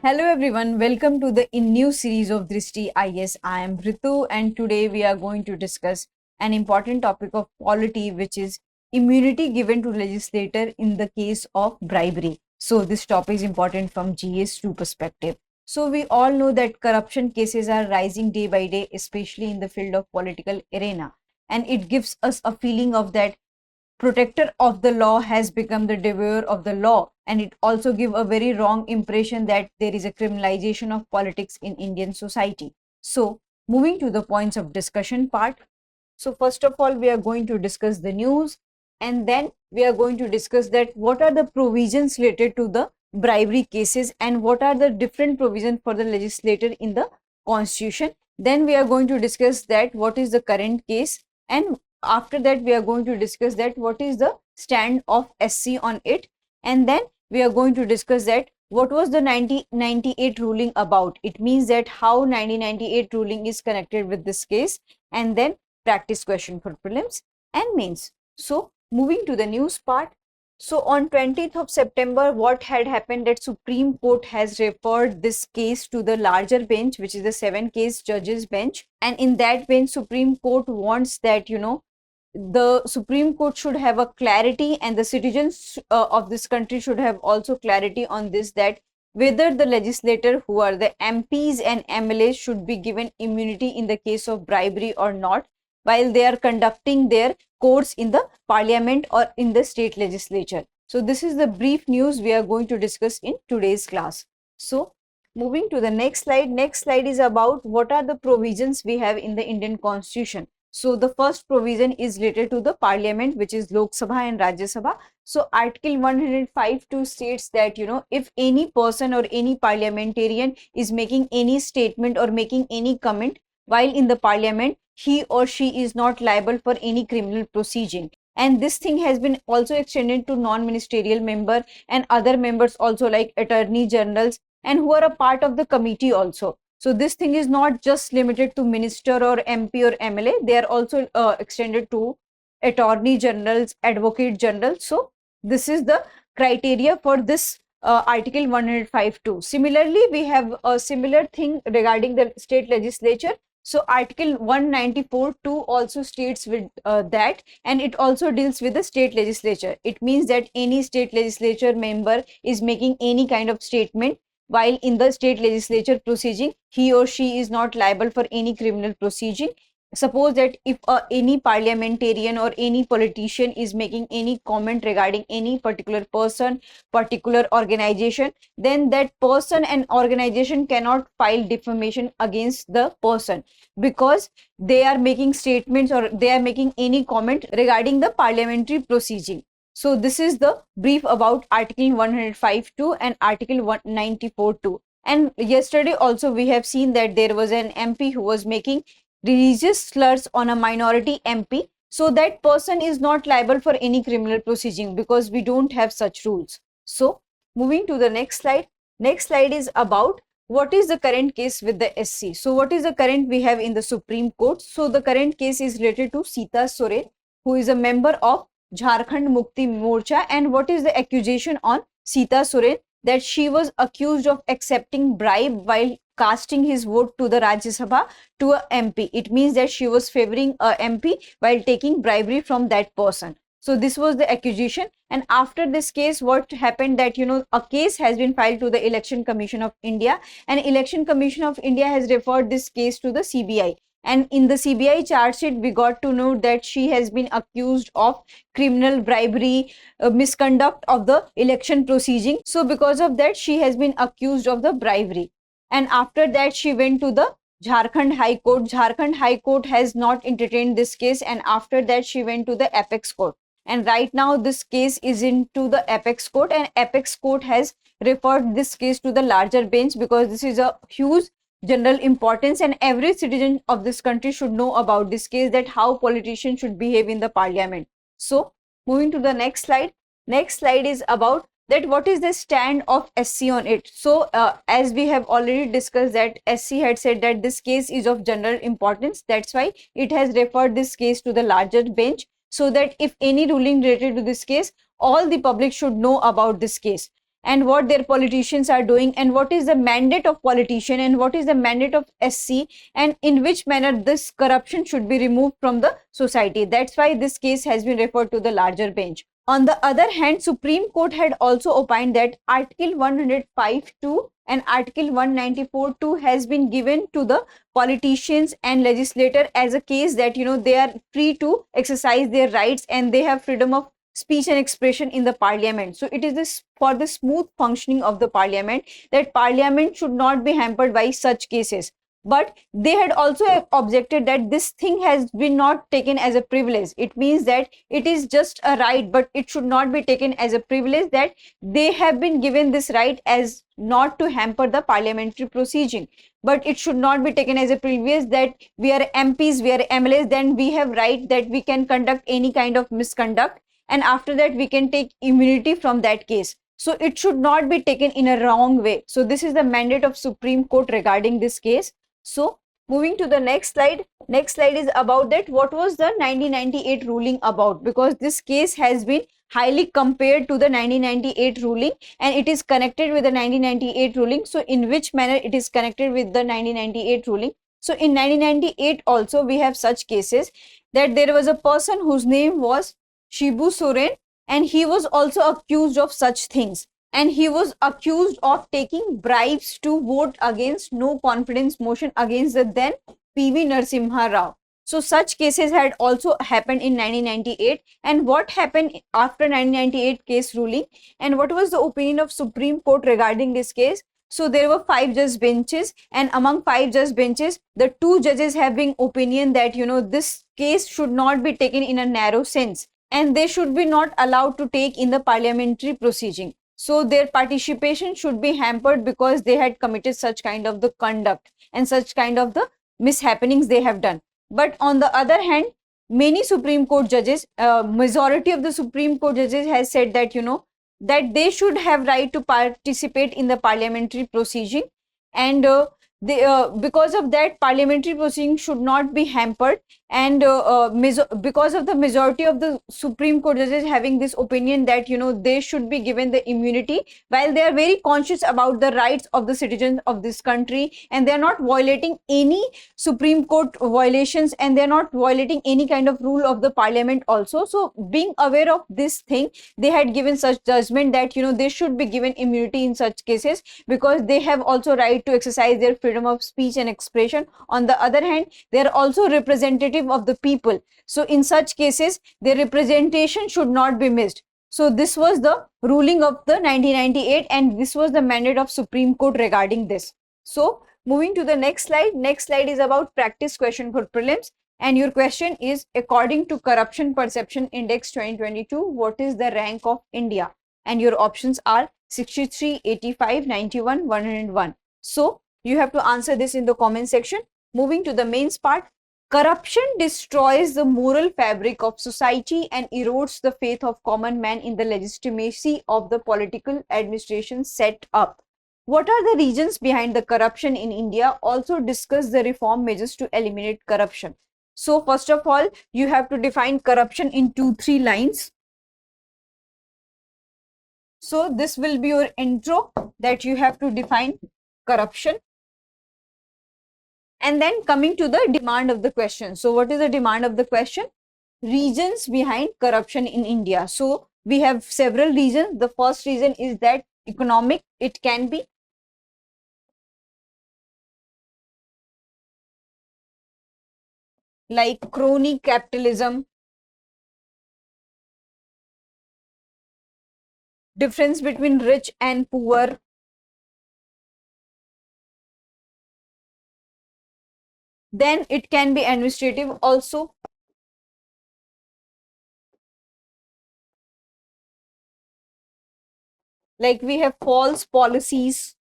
Hello everyone, welcome to the new series of Drishti IS. I am Ritu and today we are going to discuss an important topic of polity, which is immunity given to legislator in the case of bribery. So this topic is important from GS2 perspective. So we all know that corruption cases are rising day by day, especially in the field of political arena, and it gives us a feeling of that protector of the law has become the devourer of the law, and it also give a very wrong impression that there is a criminalization of politics in Indian society. So moving to the points of discussion part, so first of all we are going to discuss the news, and then we are going to discuss that what are the provisions related to the bribery cases and what are the different provisions for the legislator in the constitution. Then we are going to discuss that what is the current case, and after that we are going to discuss that what is the stand of SC on it, and then we are going to discuss that what was the 1998 ruling about. It means that how 1998 ruling is connected with this case, and then practice question for prelims and mains. So moving to the news part, so on 20th of September, what had happened that Supreme Court has referred this case to the larger bench, which is the 7 case judges bench, and in that bench Supreme Court wants that the Supreme Court should have a clarity, and the citizens of this country should have also clarity on this, that whether the legislator who are the MPs and MLAs should be given immunity in the case of bribery or not, while they are conducting their course in the parliament or in the state legislature. So this is the brief news we are going to discuss in today's class. So moving to the next slide is about what are the provisions we have in the Indian Constitution. So the first provision is related to the parliament, which is Lok Sabha and Rajya Sabha. So Article 105(2) states that if any person or any parliamentarian is making any statement or making any comment while in the parliament, he or she is not liable for any criminal proceeding. And this thing has been also extended to non-ministerial member and other members also, like attorney generals and who are a part of the committee also. So this thing is not just limited to minister or MP or MLA. They are also extended to attorney generals, advocate generals. So this is the criteria for this Article 105(2). Similarly, we have a similar thing regarding the state legislature. So Article 194(2) also states with that, and it also deals with the state legislature. It means that any state legislature member is making any kind of statement while in the state legislature proceeding, he or she is not liable for any criminal proceeding. Suppose that if any parliamentarian or any politician is making any comment regarding any particular person, particular organization, then that person and organization cannot file defamation against the person, because they are making statements or they are making any comment regarding the parliamentary proceeding. So this is the brief about Article 105(2) and Article 194(2). And yesterday also we have seen that there was an MP who was making religious slurs on a minority MP. So that person is not liable for any criminal proceeding because we don't have such rules. So moving to the next slide. Next slide is about what is the current case with the SC. So what is the current we have in the Supreme Court? So the current case is related to Sita Soren, who is a member of Jharkhand Mukti Morcha. And what is the accusation on Sita Soren? That she was accused of accepting bribe while casting his vote to the Rajya Sabha to a MP. It means that she was favoring a MP while taking bribery from that person. So this was the accusation. And after this case, what happened that a case has been filed to the Election Commission of India, and Election Commission of India has referred this case to the CBI. And in the CBI charge sheet, we got to know that she has been accused of criminal bribery, misconduct of the election proceeding. So because of that, she has been accused of the bribery. And after that, she went to the Jharkhand High Court. Jharkhand High Court has not entertained this case, and after that she went to the Apex Court. And right now this case is into the Apex Court, and Apex Court has referred this case to the larger bench because this is a huge general importance, and every citizen of this country should know about this case, that how politicians should behave in the parliament. So moving to the next slide. Next slide is about that what is the stand of SC on it. So as we have already discussed that SC had said that this case is of general importance, that's why it has referred this case to the larger bench, so that if any ruling related to this case, all the public should know about this case. and what their politicians are doing, and what is the mandate of politician, and what is the mandate of SC, and in which manner this corruption should be removed from the society. That's why this case has been referred to the larger bench. On the other hand, Supreme Court had also opined that Article 105(2) and Article 194(2) has been given to the politicians and legislator as a case that they are free to exercise their rights and they have freedom of speech and expression in the parliament. So it is this for the smooth functioning of the parliament, that parliament should not be hampered by such cases. But they had also objected that this thing has been not taken as a privilege. It means that it is just a right, but it should not be taken as a privilege, that they have been given this right as not to hamper the parliamentary proceeding. But it should not be taken as a privilege that we are MPs, we are MLAs, then we have right that we can conduct any kind of misconduct, and after that we can take immunity from that case. So it should not be taken in a wrong way. So this is the mandate of Supreme Court regarding this case. So moving to the next slide. Next slide is about that what was the 1998 ruling about, because this case has been highly compared to the 1998 ruling and it is connected with the 1998 ruling. So in which manner it is connected with the 1998 ruling? So in 1998 also we have such cases that there was a person whose name was Shibu Soren, and he was also accused of such things, and he was accused of taking bribes to vote against no confidence motion against the then PV Narasimha Rao. So such cases had also happened in 1998. And what happened after 1998 case ruling, and what was the opinion of Supreme Court regarding this case? So there were 5 judge benches, and among 5 judge benches, the 2 judges having opinion that this case should not be taken in a narrow sense, and they should be not allowed to take in the parliamentary proceeding. So their participation should be hampered because they had committed such kind of the conduct and such kind of the mishappenings they have done. But on the other hand, many Supreme Court judges, majority of the Supreme Court judges has said that that they should have right to participate in the parliamentary proceeding, and because of that parliamentary proceeding should not be hampered, and because of the majority of the Supreme Court judges having this opinion that they should be given the immunity, while they are very conscious about the rights of the citizens of this country and they are not violating any Supreme Court violations and they are not violating any kind of rule of the parliament also. So being aware of this thing, they had given such judgment that they should be given immunity in such cases because they have also right to exercise their freedom of speech and expression. On the other hand, they are also representative of the people. So in such cases, their representation should not be missed. So this was the ruling of the 1998 and this was the mandate of Supreme Court regarding this. So moving to the next slide. Next slide is about practice question for prelims. And your question is, according to Corruption Perception Index 2022, what is the rank of India? And your options are 63, 85, 91, 101. So you have to answer this in the comment section. Moving to the mains part. Corruption destroys the moral fabric of society and erodes the faith of common man in the legitimacy of the political administration set up. What are the reasons behind the corruption in India? Also discuss the reform measures to eliminate corruption. So first of all, you have to define corruption in 2-3 lines. So this will be your intro, that you have to define corruption. And then coming to the demand of the question. So what is the demand of the question? Reasons behind corruption in India. So we have several reasons. The first reason is that economic. It can be like crony capitalism, difference between rich and poor, then it can be administrative also, like we have false policies,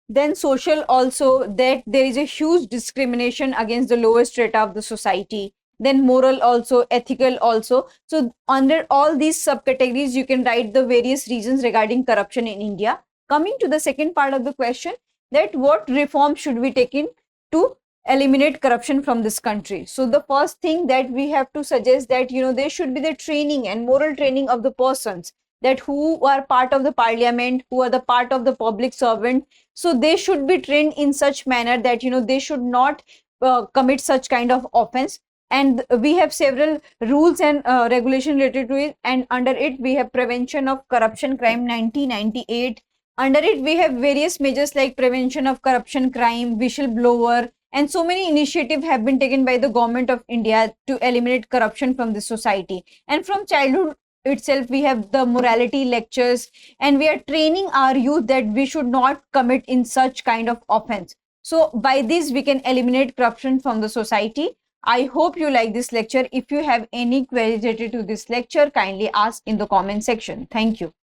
then social also, that there is a huge discrimination against the lowest strata of the society, then moral also, ethical also. So under all these subcategories you can write the various reasons regarding corruption in India. Coming to the second part of the question, that what reform should be taken to eliminate corruption from this country. So the first thing that we have to suggest that, there should be the training and moral training of the persons that who are part of the parliament, who are the part of the public servant. So they should be trained in such manner that, they should not commit such kind of offense. And we have several rules and regulation related to it, and under it we have prevention of corruption crime 1998. Under it we have various measures like prevention of corruption crime, whistleblower, and so many initiatives have been taken by the government of India to eliminate corruption from the society. And from childhood itself we have the morality lectures, and we are training our youth that we should not commit in such kind of offense. So by this we can eliminate corruption from the society. I hope you like this lecture. If you have any queries related to this lecture, kindly ask in the comment section. Thank you.